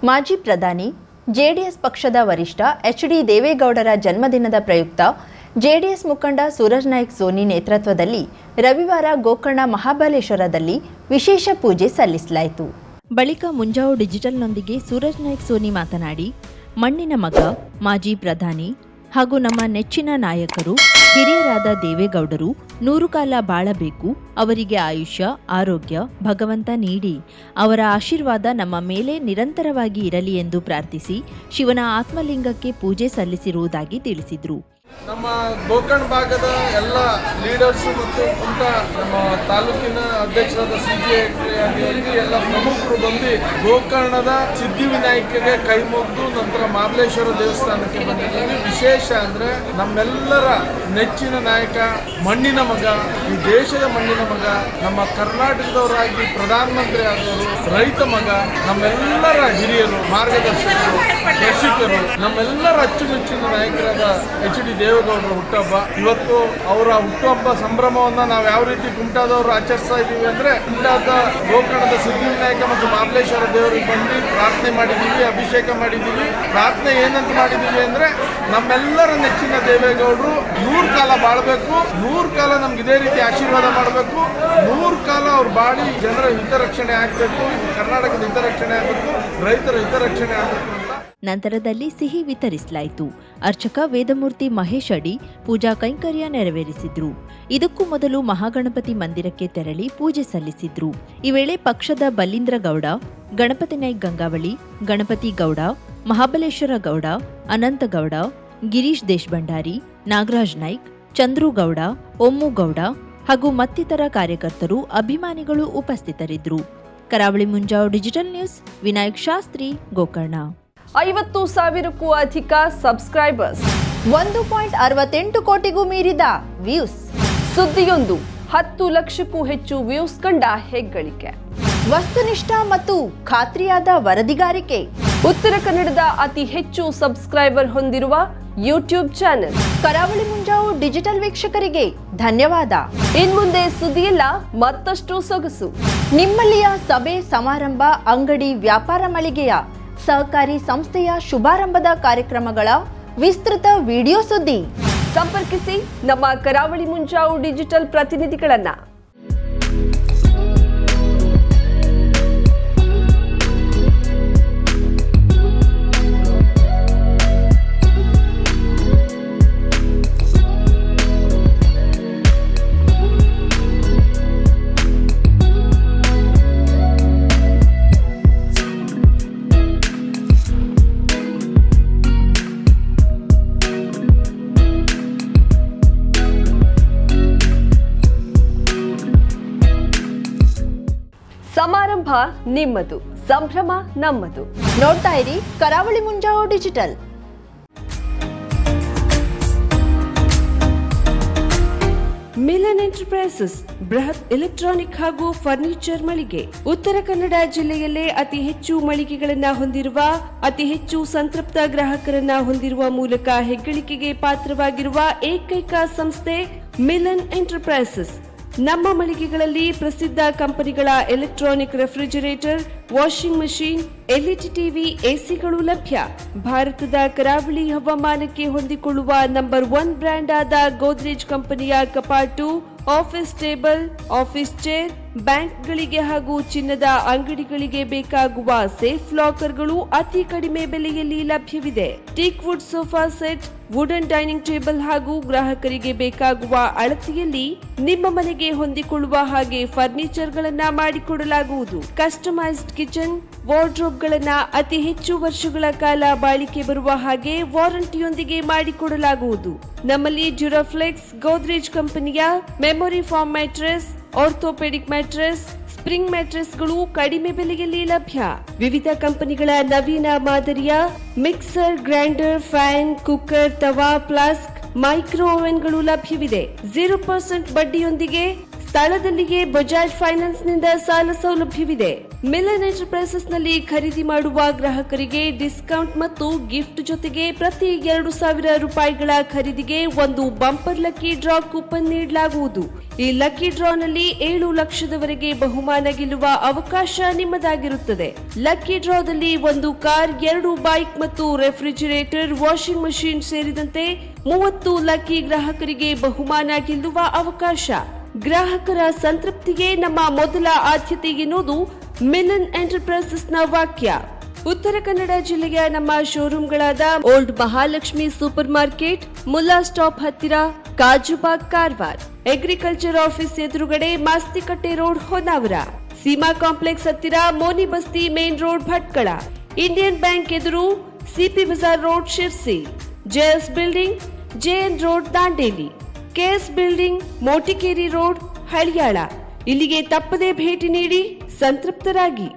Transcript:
ಮಾಜಿ ಪ್ರಧಾನಿ ಜೆಡಿಎಸ್ ಪಕ್ಷದ ವರಿಷ್ಠ ಎಚ್.ಡಿ. ದೇವೇಗೌಡರ ಜನ್ಮದಿನದ ಪ್ರಯುಕ್ತ ಜೆಡಿಎಸ್ ಮುಖಂಡ ಸೂರಜ್ ನಾಯ್ಕ್ ಸೋನಿ ನೇತೃತ್ವದಲ್ಲಿ ರವಿವಾರ ಗೋಕರ್ಣ ಮಹಾಬಲೇಶ್ವರದಲ್ಲಿ ವಿಶೇಷ ಪೂಜೆ ಸಲ್ಲಿಸಲಾಯಿತು. ಬಳಿಕ ಮುಂಜಾವು ಡಿಜಿಟಲ್ನೊಂದಿಗೆ ಸೂರಜ್ ನಾಯ್ಕ್ ಸೋನಿ ಮಾತನಾಡಿ, ಮಣ್ಣಿನ ಮಗ, ಮಾಜಿ ಪ್ರಧಾನಿ ಹಾಗೂ ನಮ್ಮ ನೆಚ್ಚಿನ ನಾಯಕರು ಹಿರಿಯರಾದ ದೇವೇಗೌಡರು 100 ಕಾಲ ಬಾಳಬೇಕು. ಅವರಿಗೆ ಆಯುಷ್ಯ, ಆರೋಗ್ಯ ಭಗವಂತ ನೀಡಿ ಅವರ ಆಶೀರ್ವಾದ ನಮ್ಮ ಮೇಲೆ ನಿರಂತರವಾಗಿ ಇರಲಿ ಎಂದು ಪ್ರಾರ್ಥಿಸಿ ಶಿವನ ಆತ್ಮಲಿಂಗಕ್ಕೆ ಪೂಜೆ ಸಲ್ಲಿಸಿರುವುದಾಗಿ ತಿಳಿಸಿದರು. ನಮ್ಮ ಗೋಕರ್ಣ ಭಾಗದ ಎಲ್ಲ ಲೀಡರ್ಸ್ ಮತ್ತು ನಮ್ಮ ತಾಲೂಕಿನ ಅಧ್ಯಕ್ಷರಾದ CJ ಎಲ್ಲ ಪ್ರಮುಖರು ಬಂದು ಗೋಕರ್ಣದ ಸಿದ್ಧಿವಿನಾಯಕಗೆ ಕೈ ಮುಗಿದು ನಂತರ ಮಹಾಬಲೇಶ್ವರ ದೇವಸ್ಥಾನಕ್ಕೆ ಬಂದಿದ್ದೀವಿ. ವಿಶೇಷ ಅಂದ್ರೆ ನಮ್ಮೆಲ್ಲರ ನೆಚ್ಚಿನ ನಾಯಕ, ಮಣ್ಣಿನ ಮಗ, ಈ ದೇಶದ ಮಣ್ಣಿನ ಮಗ, ನಮ್ಮ ಕರ್ನಾಟಕದವರಾಗಿ ಪ್ರಧಾನಮಂತ್ರಿ ಆದವರು, ರೈತ ಮಗ, ನಮ್ಮೆಲ್ಲರ ಹಿರಿಯರು, ಮಾರ್ಗದರ್ಶಕರು, ಕೃಷಿಕರು, ನಮ್ಮೆಲ್ಲರ ಅಚ್ಚುಮೆಚ್ಚಿನ ನಾಯಕರಾದ ಎಚ್.ಡಿ. ದೇವೇಗೌಡರ ಹುಟ್ಟುಹಬ್ಬ. ಇವತ್ತು ಅವರ ಹುಟ್ಟುಹಬ್ಬ ಸಂಭ್ರಮವನ್ನ ನಾವು ಯಾವ ರೀತಿ ಕುಮಟಾದವರು ಆಚರಿಸ್ತಾ ಇದ್ದೀವಿ ಅಂದ್ರೆ, ಕುಮಟಾದ ಗೋಕರ್ಣದ ಸಿದ್ಧಿವಿನಾಯಕ ಮತ್ತು ಮಹಾಬಲೇಶ್ವರ ದೇವರಿಗೆ ಬಂದು ಪ್ರಾರ್ಥನೆ ಮಾಡಿದ್ದೀವಿ, ಅಭಿಷೇಕ ಮಾಡಿದ್ದೀವಿ. ಪ್ರಾರ್ಥನೆ ಏನಂತ ಮಾಡಿದ್ದೀವಿ ಅಂದ್ರೆ, ನಮ್ಮೆಲ್ಲರ ನೆಚ್ಚಿನ ದೇವೇಗೌಡರು 100 ಕಾಲ ಬಾಳಬೇಕು, 100 ಕಾಲ ನಮ್ಗೆ ಇದೇ ರೀತಿ ಆಶೀರ್ವಾದ ಮಾಡಬೇಕು, 100 ಕಾಲ ಅವ್ರು ಬಾಳಿ ಜನರ ಹಿತರಕ್ಷಣೆ ಆಗಬೇಕು, ಕರ್ನಾಟಕದ ಹಿತರಕ್ಷಣೆ ಆಗಬೇಕು, ರೈತರ ಹಿತರಕ್ಷಣೆ ಆಗಬೇಕು ಅಂತ. ನಂತರದಲ್ಲಿ ಸಿಹಿ ವಿತರಿಸಲಾಯಿತು. ಅರ್ಚಕ ವೇದಮೂರ್ತಿ ಮಹೇಶ್ ಅಡಿ ಪೂಜಾ ಕೈಂಕರ್ಯ ನೆರವೇರಿಸಿದ್ರು. ಇದಕ್ಕೂ ಮೊದಲು ಮಹಾಗಣಪತಿ ಮಂದಿರಕ್ಕೆ ತೆರಳಿ ಪೂಜೆ ಸಲ್ಲಿಸಿದ್ರು. ಈ ವೇಳೆ ಪಕ್ಷದ ಬಲೀಂದ್ರ ಗೌಡ, ಗಣಪತಿ ನಾಯ್ಕ್ ಗಂಗಾವಳಿ, ಗಣಪತಿ ಗೌಡ, ಮಹಾಬಲೇಶ್ವರ ಗೌಡ, ಅನಂತ ಗೌಡ, ಗಿರೀಶ್ ದೇಶಭಂಡಾರಿ, ನಾಗರಾಜ್ ನಾಯ್ಕ್, ಚಂದ್ರು ಗೌಡ, ಒಮ್ಮು ಗೌಡ ಹಾಗೂ ಮತ್ತಿತರ ಕಾರ್ಯಕರ್ತರು, ಅಭಿಮಾನಿಗಳು ಉಪಸ್ಥಿತರಿದ್ದರು. ಕರಾವಳಿ ಮುಂಜಾವು ಡಿಜಿಟಲ್ ನ್ಯೂಸ್, ವಿನಾಯಕ್ ಶಾಸ್ತ್ರಿ, ಗೋಕರ್ಣ. 50,000ಕ್ಕೂ ಅಧಿಕ ಸಬ್ಸ್ಕ್ರೈಬರ್ಸ್, 1.68 ಕೋಟಿಗೂ ಮೀರಿದ ವ್ಯೂಸ್, ಸುದ್ದಿಯೊಂದು 10 ಲಕ್ಷಕ್ಕೂ ಹೆಚ್ಚು ವ್ಯೂಸ್ ಕಂಡ ಹೆಗ್ಗಳಿಕೆ, ವಸ್ತುನಿಷ್ಠ ಮತ್ತು ಖಾತ್ರಿಯಾದ ವರದಿಗಾರಿಕೆ, ಉತ್ತರ ಕನ್ನಡದ ಅತಿ ಹೆಚ್ಚು ಸಬ್ಸ್ಕ್ರೈಬರ್ ಹೊಂದಿರುವ ಯೂಟ್ಯೂಬ್ ಚಾನೆಲ್ ಕರಾವಳಿ ಮುಂಜಾವು ಡಿಜಿಟಲ್ ವೀಕ್ಷಕರಿಗೆ ಧನ್ಯವಾದ. ಇನ್ಮುಂದೆ ಸುದ್ದಿಯಲ್ಲ ಮತ್ತಷ್ಟು ಸೊಗಸು. ನಿಮ್ಮಲ್ಲಿಯ ಸಭೆ ಸಮಾರಂಭ, ಅಂಗಡಿ ವ್ಯಾಪಾರ ಮಳಿಗೆಯ ಸಹಕಾರಿ ಸಂಸ್ಥೆಯ ಶುಭಾರಂಭದ ಕಾರ್ಯಕ್ರಮಗಳ ವಿಸ್ತೃತ ವಿಡಿಯೋ ಸುದ್ದಿ ಸಂಪರ್ಕಿಸಿ ನಮ್ಮ ಕರಾವಳಿ ಮುಂಜಾವು ಡಿಜಿಟಲ್ ಪ್ರತಿನಿಧಿಗಳನ್ನ. ಸಮಾರಂಭ ನಿಮ್ಮದು, ಸಂಭ್ರಮ ನಮ್ಮದು. ನೋಡ್ತಾ ಇರಿ ಕರಾವಳಿ ಮುಂಜಾವು ಡಿಜಿಟಲ್. ಮಿಲನ್ ಎಂಟರ್ಪ್ರೈಸಸ್ ಬೃಹತ್ ಎಲೆಕ್ಟ್ರಾನಿಕ್ ಹಾಗೂ ಫರ್ನಿಚರ್ ಮಳಿಗೆ. ಉತ್ತರ ಕನ್ನಡ ಜಿಲ್ಲೆಯಲ್ಲೇ ಅತಿ ಹೆಚ್ಚು ಮಳಿಗೆಗಳನ್ನ ಹೊಂದಿರುವ, ಅತಿ ಹೆಚ್ಚು ಸಂತೃಪ್ತ ಗ್ರಾಹಕರನ್ನ ಹೊಂದಿರುವ ಮೂಲಕ ಹೆಗ್ಗಳಿಕೆಗೆ ಪಾತ್ರವಾಗಿರುವ ಏಕೈಕ ಸಂಸ್ಥೆ ಮಿಲನ್ ಎಂಟರ್ಪ್ರೈಸಸ್. ನಮ್ಮ ಮಳಿಗೆಗಳಲ್ಲಿ ಪ್ರಸಿದ್ಧ ಕಂಪನಿಗಳ electronic refrigerator, washing machine, LED TV, ಎಸಿಗಳು ಲಭ್ಯ. ಭಾರತದ ಕರಾವಳಿ ಹವಾಮಾನಕ್ಕೆ ಹೊಂದಿಕೊಳ್ಳುವ ನಂಬರ್ 1 ಬ್ರ್ಯಾಂಡ್ ಆದ ಗೋದ್ರೇಜ್ ಕಂಪನಿಯ ಕಪಾಟು, ಆಫೀಸ್ ಟೇಬಲ್, ಆಫೀಸ್ ಚೇರ್, ಬ್ಯಾಂಕ್ಗಳಿಗೆ ಹಾಗೂ ಚಿನ್ನದ ಅಂಗಡಿಗಳಿಗೆ ಬೇಕಾಗುವ ಸೇಫ್ ಲಾಕರ್ಗಳು ಅತಿ ಕಡಿಮೆ ಬೆಲೆಯಲ್ಲಿ ಲಭ್ಯವಿದೆ. Teak wood sofa set, wooden dining table ಹಾಗೂ ಗ್ರಾಹಕರಿಗೆ ಬೇಕಾಗುವ ಅಳತೆಯಲ್ಲಿ ನಿಮ್ಮ ಮನೆಗೆ ಹೊಂದಿಕೊಳ್ಳುವ ಹಾಗೆ ಫರ್ನಿಚರ್ ಗಳನ್ನ ಮಾಡಿಕೊಡಲಾಗುವುದು. ಕಸ್ಟಮೈಸ್ಡ್ ಕಿಚನ್, ವಾರ್ಡ್ರೋಬ್ ಗಳನ್ನ ಅತಿ ಹೆಚ್ಚು ವರ್ಷಗಳ ಕಾಲ ಬಾಳಿಕೆ ಬರುವ ಹಾಗೆ ವಾರಂಟಿಯೊಂದಿಗೆ ಮಾಡಿಕೊಡಲಾಗುವುದು. ನಮ್ಮಲ್ಲಿ ಡ್ಯೂರಾಫ್ಲೆಕ್ಸ್, ಗೋದ್ರೇಜ್ ಕಂಪನಿಯ memory foam mattress, orthopedic mattress, spring ಮ್ಯಾಟ್ರೆಸ್ಗಳು ಕಡಿಮೆ ಬೆಲೆಯಲ್ಲಿ ಲಭ್ಯ. ವಿವಿಧ ಕಂಪನಿಗಳ ನವೀನ ಮಾದರಿಯ mixer, grinder, fan, cooker, tawa, flask, micro ಓವೆನ್ಗಳು ಲಭ್ಯವಿದೆ. 0% ಬಡ್ಡಿಯೊಂದಿಗೆ ಸ್ಥಳದಲ್ಲಿಯೇ ಬಜಾಜ್ ಫೈನಾನ್ಸ್ ನಿಂದ ಸಾಲ ಸೌಲಭ್ಯವಿದೆ. ಮಿಲನ್ ಎಂಟರ್ಪ್ರೈಸಸ್ನಲ್ಲಿ ಖರೀದಿ ಮಾಡುವ ಗ್ರಾಹಕರಿಗೆ ಡಿಸ್ಕೌಂಟ್ ಮತ್ತು ಗಿಫ್ಟ್ ಜೊತೆಗೆ ಪ್ರತಿ 2,000 ರೂಪಾಯಿಗಳ ಖರೀದಿಗೆ ಒಂದು ಬಂಪರ್ ಲಕ್ಕಿ ಡ್ರಾ ಕೂಪನ್ ನೀಡಲಾಗುವುದು. ಈ ಲಕ್ಕಿ ಡ್ರಾನಲ್ಲಿ 7 ಲಕ್ಷದವರೆಗೆ ಬಹುಮಾನ ಗೆಲ್ಲುವ ಅವಕಾಶ ನಿಮ್ಮದಾಗಿರುತ್ತದೆ. ಲಕ್ಕಿ ಡ್ರಾದಲ್ಲಿ 1 ಕಾರ್, 2 ಬೈಕ್ ಮತ್ತು ರೆಫ್ರಿಜಿರೇಟರ್, ವಾಷಿಂಗ್ ಮಷಿನ್ ಸೇರಿದಂತೆ 30 ಲಕ್ಕಿ ಗ್ರಾಹಕರಿಗೆ ಬಹುಮಾನ ಗೆಲ್ಲುವ ಅವಕಾಶ. ಗ್ರಾಹಕರ ಸಂತೃಪ್ತಿಗೆ ನಮ್ಮ ಮೊದಲ ಆದ್ಯತೆ ಎನ್ನುವುದು ಮಿಲನ್ ಎಂಟರ್ಪ್ರೈಸಸ್ನ ವಾಕ್ಯ. ಉತ್ತರ ಕನ್ನಡ ಜಿಲ್ಲೆಯ ನಮ್ಮ ಶೋರೂಮ್ಗಳಾದ old Mahalakshmi super market, Mulla stop ಹತ್ತಿರ, ಕಾಜುಬಾಗ್ ಕಾರವಾರ, ಅಗ್ರಿಕಲ್ಚರ್ ಆಫೀಸ್ ಎದುರುಗಡೆ ಮಾಸ್ತಿಕಟ್ಟೆ ರೋಡ್ ಹೊನ್ನಾವರ, ಸೀಮಾ ಕಾಂಪ್ಲೆಕ್ಸ್ ಹತ್ತಿರ Moni Basti main road Bhatkal, Indian bank ಎದುರು CP Bazaar road Sirsi, JS building JN road Dandeli, KS building Motikeri road Haliyal. ಇಲ್ಲಿಗೆ ತಪ್ಪದೇ ಭೇಟಿ ನೀಡಿ ಸಂತೃಪ್ತರಾಗಿ.